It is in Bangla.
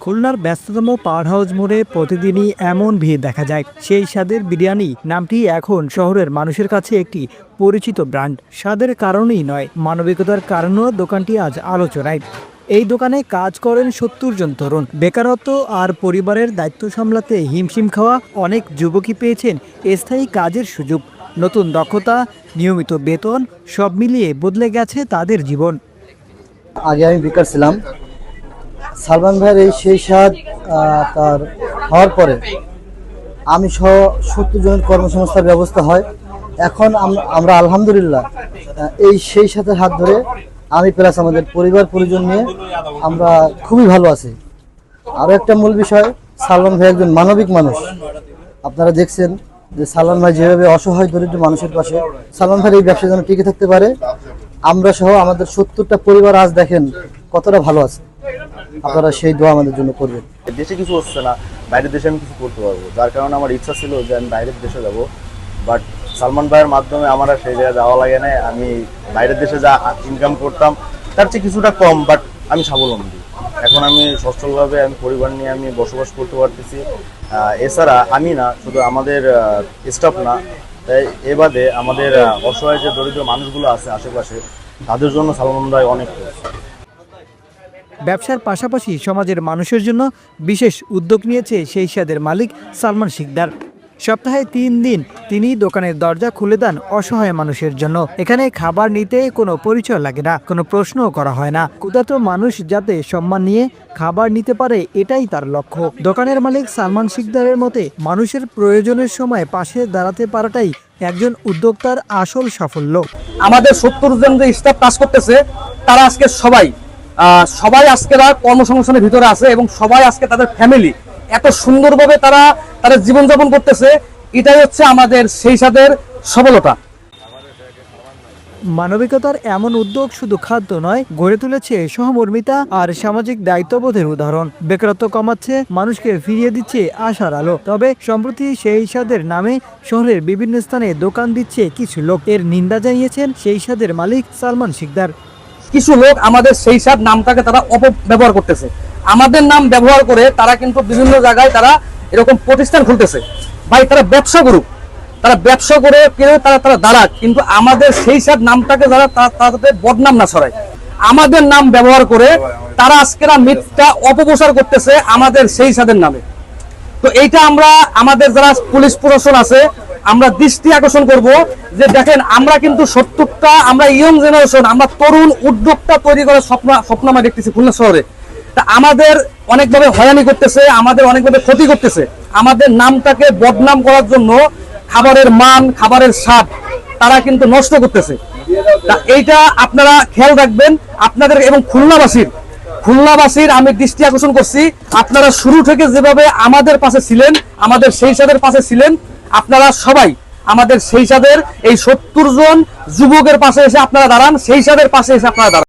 খুলনার ব্যস্ততম পাওয়ার হাউস মোড়ে প্রতিদিনই এমন ভিড় দেখা যায়। সেই স্বাদের বিরিয়ানি নামটি এখন শহরের মানুষের কাছে একটি পরিচিত ব্র্যান্ড। স্বাদের কারণেই নয়, মানবিকতার কারণেও দোকানটি আজ আলোচনায়। এই দোকানে কাজ করেন ৭০ জন তরুণ। বেকারত্ব আর পরিবারের দায়িত্ব সামলাতে হিমশিম খাওয়া অনেক যুবকই পেয়েছেন স্থায়ী কাজের সুযোগ। নতুন দক্ষতা, নিয়মিত বেতন সব মিলিয়ে বদলে গেছে তাদের জীবন। আগে আমি বেকার ছিলাম। সালমান ভাইয়ের এই সেই স্বাদ তার হওয়ার পরে আমি সহ ৭০ জনের কর্মসংস্থার ব্যবস্থা হয়। এখন আমরা আলহামদুলিল্লাহ এই সেই সাথে হাত ধরে আমি প্লাস আমাদের পরিবার পরিজন নিয়ে আমরা খুবই ভালো আছি। আরও একটা মূল বিষয়, সালমান ভাই একজন মানবিক মানুষ। আপনারা দেখছেন যে সালমান ভাই যেভাবে অসহায় দরিদ্র মানুষের পাশে, সালমান ভাইয়ের এই ব্যবসা যেন টিকে থাকতে পারে, আমরা সহ আমাদের ৭০টা পরিবার আজ দেখেন কতটা ভালো আছে। আপনারা সেই দোয়া আমাদের জন্য করবেন। দেশে কিছু হচ্ছে না, বাইরের দেশে আমি কিছু করতে পারবো, যার কারণে আমার ইচ্ছা ছিল যে আমি বাইরের দেশে যাব। বাট সালমান ভাইয়ের মাধ্যমে আমার আর সেই জায়গায় যাওয়া লাগে না। আমি বাইরের দেশে যা ইনকাম করতাম তার চেয়ে কিছুটা কম, বাট আমি স্বাবলম্বী। এখন আমি সচ্ছলভাবে আমি পরিবার নিয়ে আমি বসবাস করতে পারতেছি। এছাড়া আমি না, শুধু আমাদের স্টাফ না, তাই এ বাদে আমাদের অসহায় যে দরিদ্র মানুষগুলো আছে আশেপাশে, তাদের জন্য সালমান ভাই অনেক করেছে। ব্যবসার পাশাপাশি সমাজের মানুষের জন্য বিশেষ উদ্যোগ নিয়েছে সেই স্বাদের মালিক সালমান শিকদার। সপ্তাহে ৩ দিন তিনি দোকানের দরজা খুলে দেন অসহায় মানুষের জন্য। এখানে খাবার নিতে কোনো পরিচয় লাগে না, কোনো প্রশ্নও করা হয় না। ক্ষুধার্ত মানুষ যাতে সম্মান নিয়ে খাবার নিতে পারে, এটাই তার লক্ষ্য। দোকানের মালিক সালমান শিকদারের মতে, মানুষের প্রয়োজনের সময় পাশে দাঁড়াতে পারাটাই একজন উদ্যোক্তার আসল সাফল্য। আমাদের ৭০ জন যে স্টাফ কাজ করতেছে, তারা আজকে সবাই আজকে কর্মসংস্থানের ভিতরে আছে এবং সবাই আজকে তাদের ফ্যামিলি এত সুন্দরভাবে তারা জীবনযাপন করতেছে। এটাই হচ্ছে আমাদের সেই স্বাদের সফলতা। মানবিকতার এমন উদ্যোগ শুধু খাদ্য নয়, গড়ে তুলেছে সহমর্মিতা আর সামাজিক দায়িত্ববোধের উদাহরণ। বেকারত্ব কমাচ্ছে, মানুষকে ফিরিয়ে দিচ্ছে আশার আলো। তবে সম্প্রতি সেই স্বাদের নামে শহরের বিভিন্ন স্থানে দোকান দিচ্ছে কিছু লোক। এর নিন্দা জানিয়েছেন সেই স্বাদের মালিক সালমান শিকদার। কিছু লোক আমাদের সেই স্বাদ নামটাকে তারা অপব্যবহার করতেছে। আমাদের নাম ব্যবহার করে তারা কিন্তু বিভিন্ন জায়গায় তারা এরকম প্রতিষ্ঠান খুলতেছে। ভাই, তারা ব্যবসা করুক, তারা ব্যবসা করে কেউ তারা দাঁড়াক, কিন্তু আমাদের সেই স্বাদ নামটাকে যারা তাদের বদনাম না ছড়ায়। আমাদের নাম ব্যবহার করে তারা আজকেরা মিথ্যা অপপ্রচার করতেছে আমাদের সেই স্বাদের নামে। তো এইটা আমরা আমাদের যারা পুলিশ প্রশাসন আছে, আমরা দৃষ্টি আকর্ষণ করব যে দেখেন, আমরা কিন্তু ৭০টা আমরা ইয়ং জেনারেশন, আমরা তরুণ উদ্যোক্তা তৈরি করার স্বপ্ন আমরা দেখতেছি খুলনা শহরে। তা আমাদের অনেকভাবে হয়রানি করতেছে, আমাদের অনেকভাবে ক্ষতি করতেছে। আমাদের নামটাকে বদনাম করার জন্য খাবারের মান, খাবারের স্বাদ তারা কিন্তু নষ্ট করতেছে। তা এইটা আপনারা খেয়াল রাখবেন আপনাদের এবং খুলনাবাসীর আমি দৃষ্টি আকর্ষণ করছি। আপনারা শুরু থেকে যেভাবে আমাদের পাশে ছিলেন, আমাদের সেই স্বাদের পাশে ছিলেন, আপনারা সবাই আমাদের সেই স্বাদের এই ৭০ জন যুবকের পাশে এসে আপনারা দাঁড়ান, সেই স্বাদের পাশে এসে আপনারা দাঁড়ান।